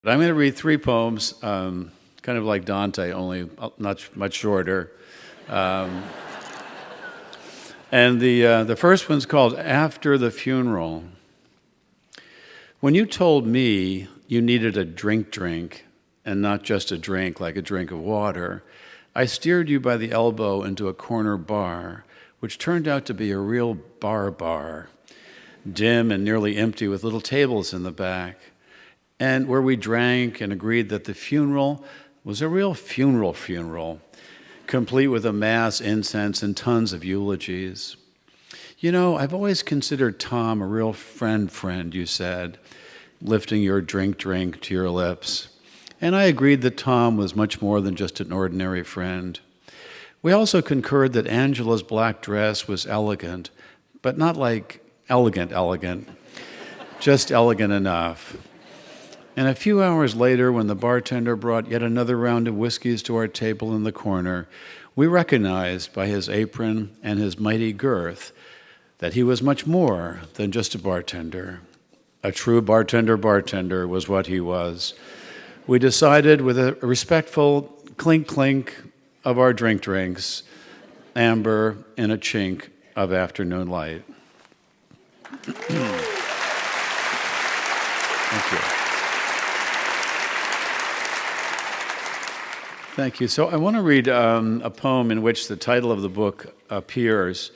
But I'm going to read three poems, kind of like Dante, only not much shorter. And the first one's called After the Funeral. When you told me you needed a drink, and not just a drink like a drink of water, I steered you by the elbow into a corner bar, which turned out to be a real bar, dim and nearly empty with little tables in the back, and where we drank and agreed that the funeral was a real funeral, complete with a mass, incense, and tons of eulogies. You know, I've always considered Tom a real friend, you said, lifting your drink to your lips. And I agreed that Tom was much more than just an ordinary friend. We also concurred that Angela's black dress was elegant, but not like elegant, just elegant enough. And a few hours later, when the bartender brought yet another round of whiskeys to our table in the corner, we recognized by his apron and his mighty girth that he was much more than just a bartender. A true bartender was what he was. We decided with a respectful clink of our drinks, amber in a chink of afternoon light. Thank you. Thank you. So I want to read a poem in which the title of the book appears.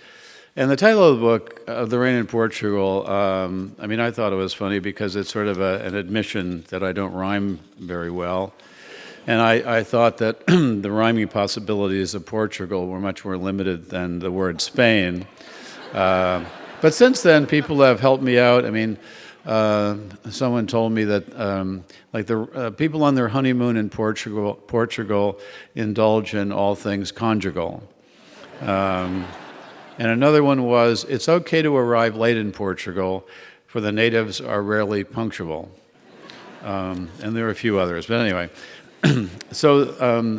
And the title of the book, The Rain in Portugal, I thought it was funny because it's sort of an admission that I don't rhyme very well. And I thought that the rhyming possibilities of Portugal were much more limited than the word Spain. But since then, people have helped me out. Someone told me that people on their honeymoon in Portugal indulge in all things conjugal. And another one was, it's okay to arrive late in Portugal, for the natives are rarely punctual. And there are a few others, but anyway. So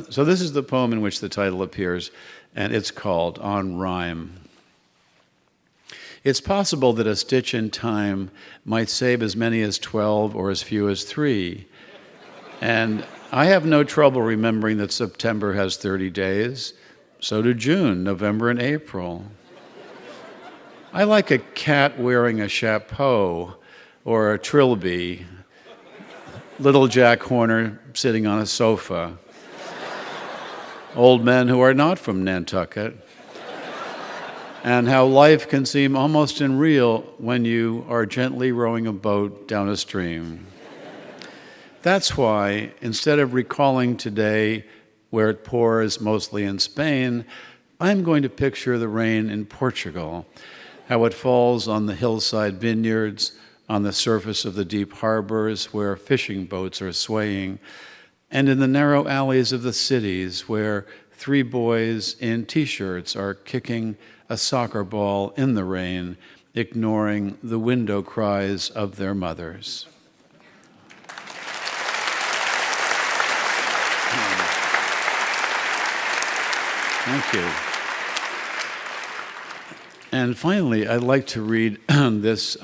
this is the poem in which the title appears, and it's called On Rhyme. It's possible that a stitch in time might save as many as 12 or as few as 3. And I have no trouble remembering that September has 30 days. So do June, November, and April. I like a cat wearing a chapeau or a trilby, little Jack Horner sitting on a sofa, old men who are not from Nantucket, and how life can seem almost unreal when you are gently rowing a boat down a stream. That's why, instead of recalling today where it pours mostly in Spain, I'm going to picture the rain in Portugal, how it falls on the hillside vineyards, on the surface of the deep harbors where fishing boats are swaying, and in the narrow alleys of the cities where 3 boys in T-shirts are kicking a soccer ball in the rain, ignoring the window cries of their mothers. Thank you. And finally, I'd like to read this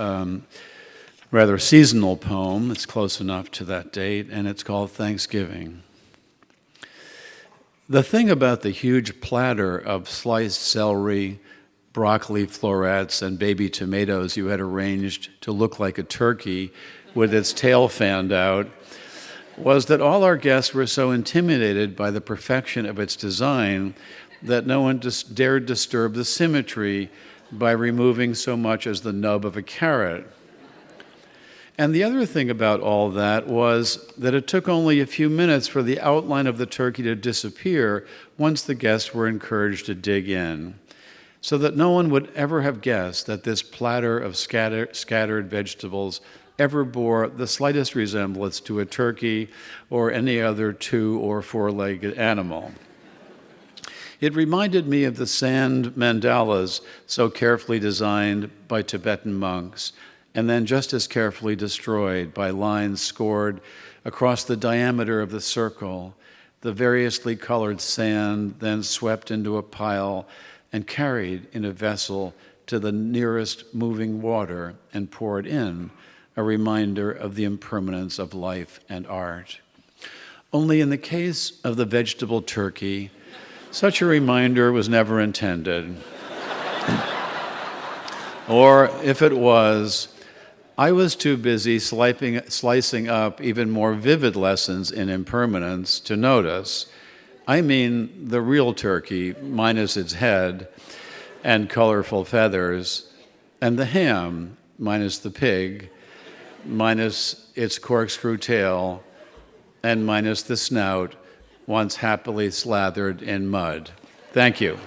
rather seasonal poem. It's close enough to that date, and it's called Thanksgiving. The thing about the huge platter of sliced celery, broccoli florets, and baby tomatoes you had arranged to look like a turkey with its tail fanned out was that all our guests were so intimidated by the perfection of its design that no one dared disturb the symmetry by removing so much as the nub of a carrot. And the other thing about all that was that it took only a few minutes for the outline of the turkey to disappear once the guests were encouraged to dig in, so that no one would ever have guessed that this platter of scattered vegetables ever bore the slightest resemblance to a turkey or any other 2- or 4-legged animal. It reminded me of the sand mandalas so carefully designed by Tibetan monks, and then just as carefully destroyed by lines scored across the diameter of the circle, the variously colored sand then swept into a pile and carried in a vessel to the nearest moving water and poured in a reminder of the impermanence of life and art. Only in the case of the vegetable turkey, such a reminder was never intended. Or if it was, I was too busy slicing up even more vivid lessons in impermanence to notice. I mean the real turkey, minus its head and colorful feathers, and the ham, minus the pig, minus its corkscrew tail, and minus the snout, once happily slathered in mud. Thank you.